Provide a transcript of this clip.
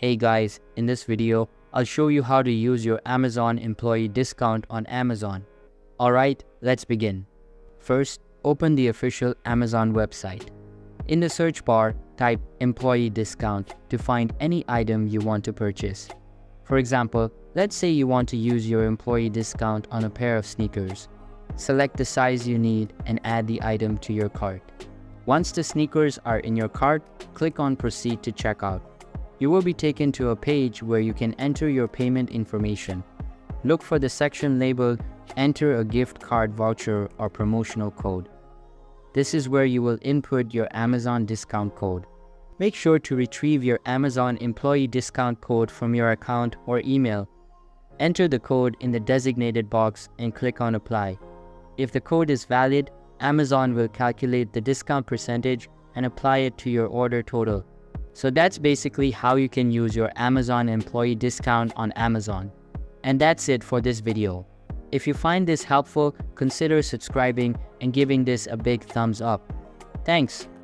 Hey guys, in this video, I'll show you how to use your Amazon employee discount on Amazon. Alright, let's begin. First, open the official Amazon website. In the search bar, type employee discount to find any item you want to purchase. For example, let's say you want to use your employee discount on a pair of sneakers. Select the size you need and add the item to your cart. Once the sneakers are in your cart, click on Proceed to checkout. You will be taken to a page where you can enter your payment information. Look for the section labeled Enter a gift card voucher or promotional code. This is where you will input your Amazon discount code. Make sure to retrieve your Amazon employee discount code from your account or email. Enter the code in the designated box and click on Apply. If the code is valid, Amazon will calculate the discount percentage and apply it to your order total. So that's basically how you can use your Amazon employee discount on Amazon. And that's it for this video. If you find this helpful, consider subscribing and giving this a big thumbs up. Thanks.